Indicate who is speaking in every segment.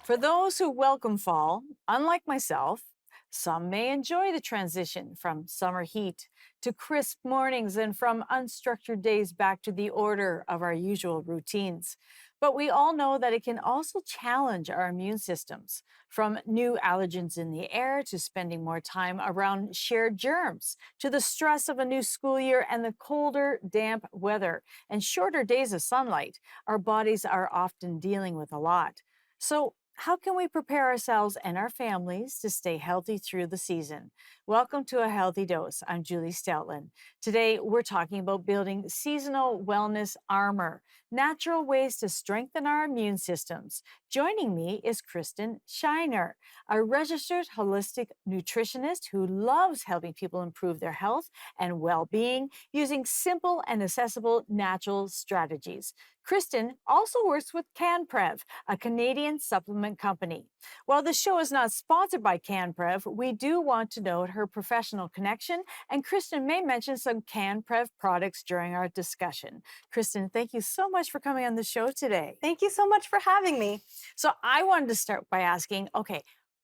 Speaker 1: For those who welcome fall, unlike myself, some may enjoy the transition from summer heat to crisp mornings and from unstructured days back to the order of our usual routines. But we all know that it can also challenge our immune systems, from new allergens in the air to spending more time around shared germs, to the stress of a new school year and the colder, damp weather and shorter days of sunlight. Our bodies are often dealing with a lot. So, how can we prepare ourselves and our families to stay healthy through the season? Welcome to A Healthy Dose. I'm Julie Stoutland. Today, we're talking about building seasonal wellness armor, natural ways to strengthen our immune systems. Joining me is Kristen Schiener, a registered holistic nutritionist who loves helping people improve their health and well being using simple and accessible natural strategies. Kristen also works with CanPrev, a Canadian supplement company. While the show is not sponsored by CanPrev, we do want to note her professional connection, and Kristen may mention some CanPrev products during our discussion. Kristen, thank you so much for coming on the show today.
Speaker 2: Thank you so much for having me.
Speaker 1: So I wanted to start by asking, okay,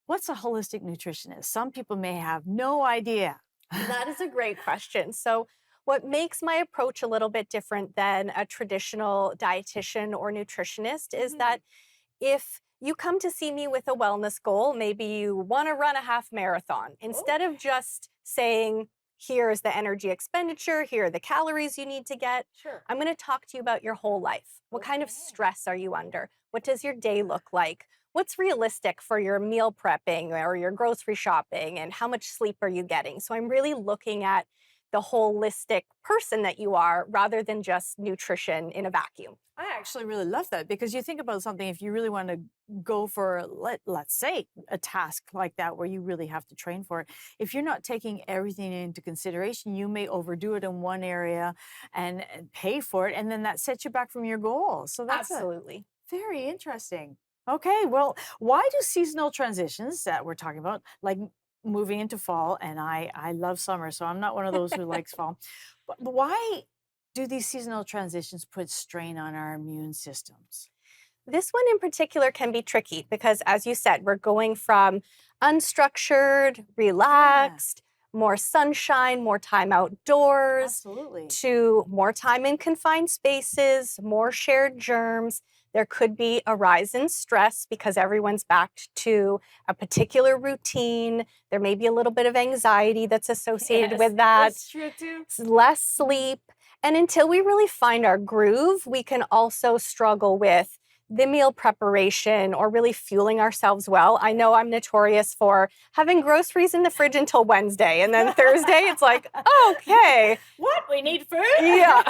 Speaker 1: what's a holistic nutritionist? Some people may have no idea.
Speaker 2: That is a great question. So, what makes my approach a little bit different than a traditional dietitian or nutritionist is that if you come to see me with a wellness goal, maybe you want to run a half marathon, instead of just saying, here's the energy expenditure, here are the calories you need to get,
Speaker 1: Sure.
Speaker 2: I'm going to talk to you about your whole life. What kind of stress are you under? What does your day look like? What's realistic for your meal prepping or your grocery shopping? And how much sleep are you getting? So I'm really looking at the holistic person that you are rather than just nutrition in a vacuum.
Speaker 1: I actually really love that because you think about something, if you really want to go for, let's say, a task like that where you really have to train for it, if you're not taking everything into consideration, you may overdo it in one area and pay for it, and then that sets you back from your goal. So that's a
Speaker 2: Absolutely.
Speaker 1: very interesting. Okay, well, why do seasonal transitions that we're talking about, like moving into fall, and I love summer, so I'm not one of those who likes fall, but why do these seasonal transitions put strain on our immune systems?
Speaker 2: This one in particular can be tricky because, as you said, we're going from unstructured,
Speaker 1: Yeah,
Speaker 2: relaxed, more sunshine, more time outdoors,
Speaker 1: absolutely.
Speaker 2: to more time in confined spaces, more shared germs. There could be a rise in stress because everyone's back to a particular routine. There may be a little bit of anxiety that's associated
Speaker 1: Yes,
Speaker 2: with that,
Speaker 1: that's true too.
Speaker 2: less sleep. And until we really find our groove, we can also struggle with the meal preparation or really fueling ourselves well. I know I'm notorious for having groceries in the fridge until Wednesday. And then Thursday, it's like, okay,
Speaker 1: What? We need food?
Speaker 2: yeah.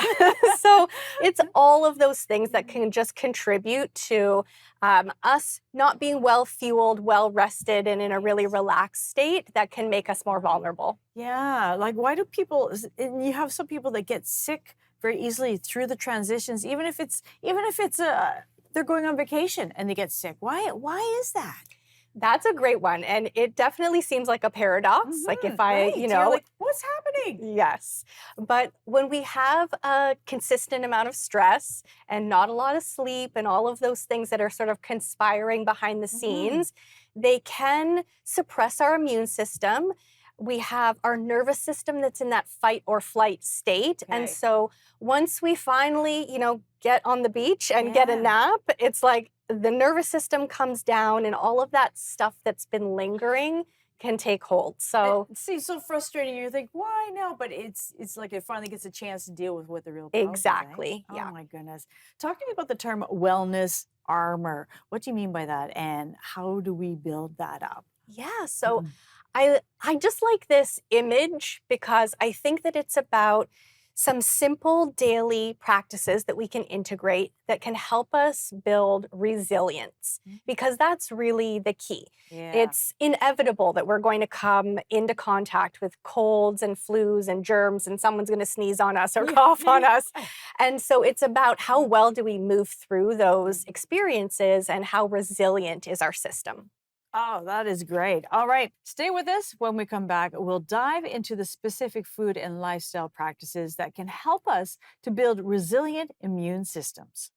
Speaker 2: So it's all of those things that can just contribute to us not being well fueled, well rested, and in a really relaxed state that can make us more vulnerable.
Speaker 1: Yeah, like why do people, and you have some people that get sick very easily through the transitions, even if it's they're going on vacation and they get sick. Why is that?
Speaker 2: That's a great one. And it definitely seems like a paradox. Like if I,
Speaker 1: Right. You're like, what's happening?
Speaker 2: yes. But when we have a consistent amount of stress and not a lot of sleep and all of those things that are sort of conspiring behind the
Speaker 1: Mhm.
Speaker 2: scenes, they can suppress our immune system. We have our nervous system that's in that fight or flight state. And
Speaker 1: Okay.
Speaker 2: so once we finally, get on the beach and get a
Speaker 1: Yeah.
Speaker 2: nap, it's like the nervous system comes down and all of that stuff that's been lingering can take hold. So
Speaker 1: It seems so frustrating. You think, why now? But it's like it finally gets a chance to deal with what the real problem is, eh?
Speaker 2: exactly.
Speaker 1: Oh
Speaker 2: Yeah.
Speaker 1: my goodness. Talk to me about the term wellness armor. What do you mean by that? And how do we build that up?
Speaker 2: Yeah. So I just like this image because I think that it's about some simple daily practices that we can integrate that can help us build resilience
Speaker 1: Mhm.
Speaker 2: because that's really the key.
Speaker 1: Yeah.
Speaker 2: It's inevitable that we're going to come into contact with colds and flus and germs and someone's going to sneeze on us or
Speaker 1: Yeah.
Speaker 2: cough
Speaker 1: Yeah.
Speaker 2: on us.
Speaker 1: Yeah.
Speaker 2: And so it's about how well do we move through those experiences and how resilient is our system.
Speaker 1: Oh, that is great. All right. Stay with us. When we come back, we'll dive into the specific food and lifestyle practices that can help us to build resilient immune systems.